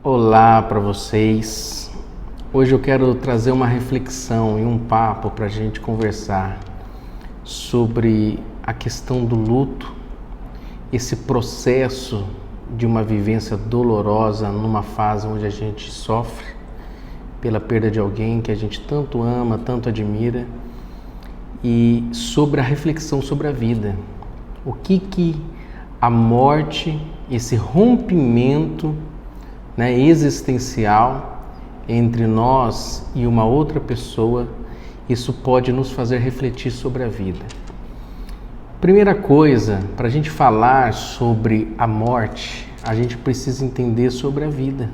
Olá para vocês. Hoje eu quero trazer uma reflexão e um papo para a gente conversar sobre a questão do luto, esse processo de uma vivência dolorosa numa fase onde a gente sofre pela perda de alguém que a gente tanto ama, tanto admira, e sobre a reflexão sobre a vida. O que a morte, esse rompimento existencial entre nós e uma outra pessoa, isso pode nos fazer refletir sobre a vida. Primeira coisa, para a gente falar sobre a morte, a gente precisa entender sobre a vida.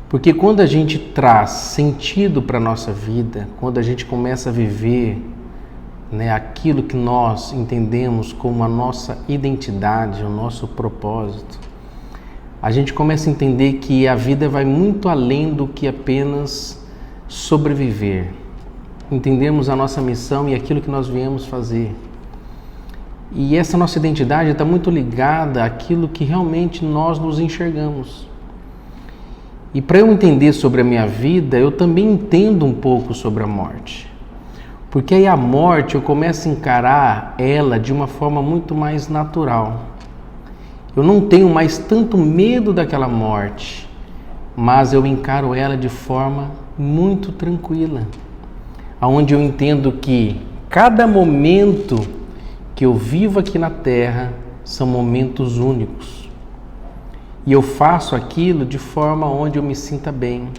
Porque quando a gente traz sentido para a nossa vida, quando a gente começa a viver aquilo que nós entendemos como a nossa identidade, o nosso propósito, a gente começa a entender que a vida vai muito além do que apenas sobreviver. Entendemos a nossa missão e aquilo que nós viemos fazer. E essa nossa identidade está muito ligada àquilo que realmente nós nos enxergamos. E para eu entender sobre a minha vida, eu também entendo um pouco sobre a morte. Porque aí a morte eu começo a encarar ela de uma forma muito mais natural. Eu não tenho mais tanto medo daquela morte, mas eu encaro ela de forma muito tranquila, onde eu entendo que cada momento que eu vivo aqui na Terra são momentos únicos. E eu faço aquilo de forma onde eu me sinta bem,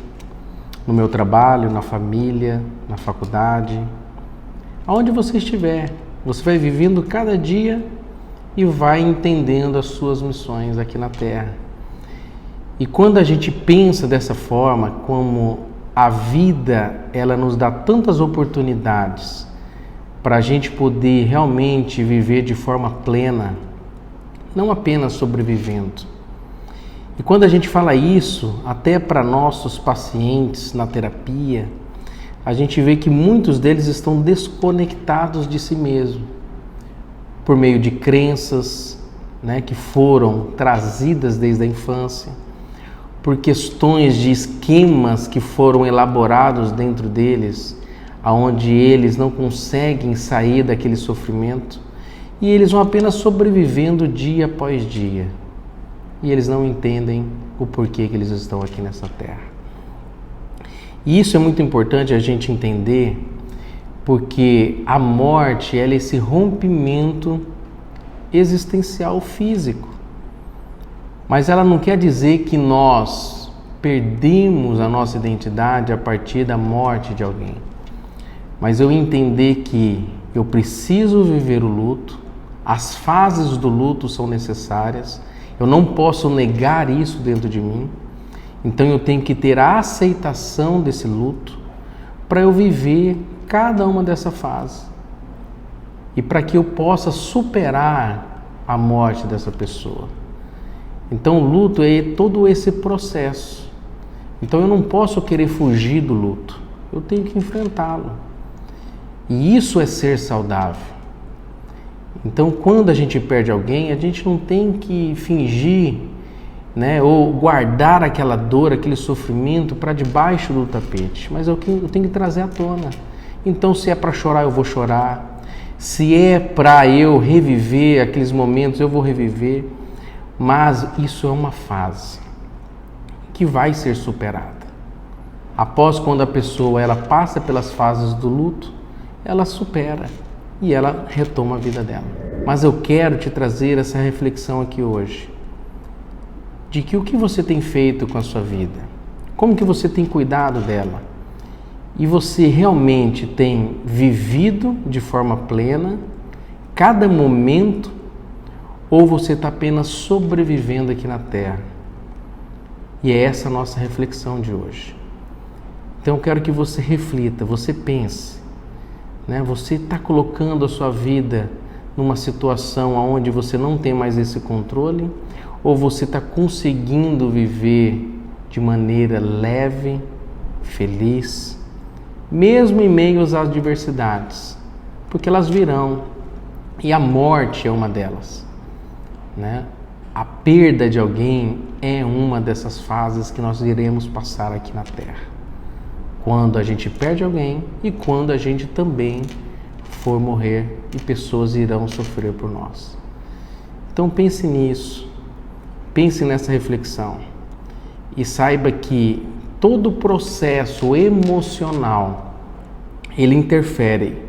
no meu trabalho, na família, na faculdade, aonde você estiver. Você vai vivendo cada dia e vai entendendo as suas missões aqui na Terra. E quando a gente pensa dessa forma, como a vida ela nos dá tantas oportunidades para a gente poder realmente viver de forma plena, não apenas sobrevivendo. E quando a gente fala isso, até para nossos pacientes na terapia, a gente vê que muitos deles estão desconectados de si mesmo, por meio de crenças que foram trazidas desde a infância, por questões de esquemas que foram elaborados dentro deles, aonde eles não conseguem sair daquele sofrimento e eles vão apenas sobrevivendo dia após dia. E eles não entendem o porquê que eles estão aqui nessa terra. E isso é muito importante a gente entender, porque a morte é esse rompimento existencial físico. Mas ela não quer dizer que nós perdemos a nossa identidade a partir da morte de alguém. Mas eu entender que eu preciso viver o luto, as fases do luto são necessárias, eu não posso negar isso dentro de mim, então eu tenho que ter a aceitação desse luto para eu viver cada uma dessa fase e para que eu possa superar a morte dessa pessoa. Então o luto é todo esse processo. Então eu não posso querer fugir do luto, eu tenho que enfrentá-lo. E isso é ser saudável. Então quando a gente perde alguém, a gente não tem que fingir, ou guardar aquela dor, aquele sofrimento para debaixo do tapete, mas eu tenho que trazer à tona. Então se é para chorar, eu vou chorar. Se é para eu reviver aqueles momentos, eu vou reviver. Mas isso é uma fase que vai ser superada. Após quando a pessoa ela passa pelas fases do luto, ela supera e ela retoma a vida dela. Mas eu quero te trazer essa reflexão aqui hoje, de que o que você tem feito com a sua vida, como que você tem cuidado dela, e você realmente tem vivido de forma plena cada momento, ou você está apenas sobrevivendo aqui na Terra? E é essa a nossa reflexão de hoje. Então eu quero que você reflita, você pense, você está colocando a sua vida numa situação onde você não tem mais esse controle, ou você está conseguindo viver de maneira leve, feliz, mesmo em meio às adversidades, porque elas virão, e a morte é uma delas. A perda de alguém é uma dessas fases que nós iremos passar aqui na Terra. Quando a gente perde alguém e quando a gente também for morrer e pessoas irão sofrer por nós. Então pense nisso, pense nessa reflexão e saiba que todo o processo emocional, ele interfere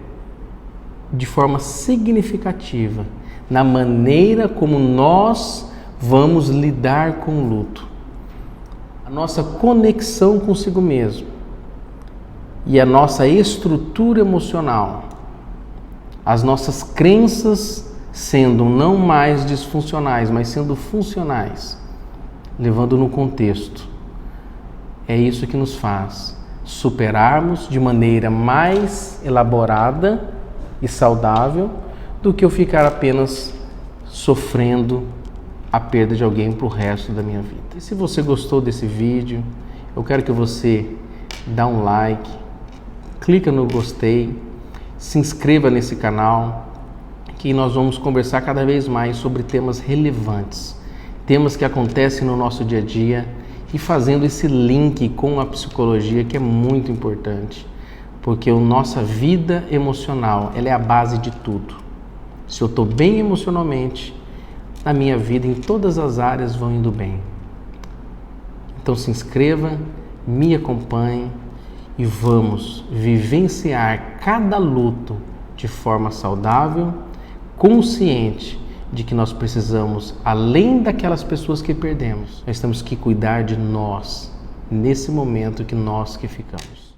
de forma significativa na maneira como nós vamos lidar com o luto. A nossa conexão consigo mesmo e a nossa estrutura emocional, as nossas crenças sendo não mais disfuncionais, mas sendo funcionais, levando no contexto. É isso que nos faz superarmos de maneira mais elaborada e saudável do que eu ficar apenas sofrendo a perda de alguém para o resto da minha vida. E se você gostou desse vídeo, eu quero que você dê um like, clica no gostei, se inscreva nesse canal, que nós vamos conversar cada vez mais sobre temas relevantes, temas que acontecem no nosso dia a dia e fazendo esse link com a psicologia, que é muito importante, porque a nossa vida emocional, ela é a base de tudo. Se eu estou bem emocionalmente, a minha vida em todas as áreas vão indo bem. Então se inscreva, me acompanhe e vamos vivenciar cada luto de forma saudável, consciente de que nós precisamos, além daquelas pessoas que perdemos, nós temos que cuidar de nós, nesse momento que nós que ficamos.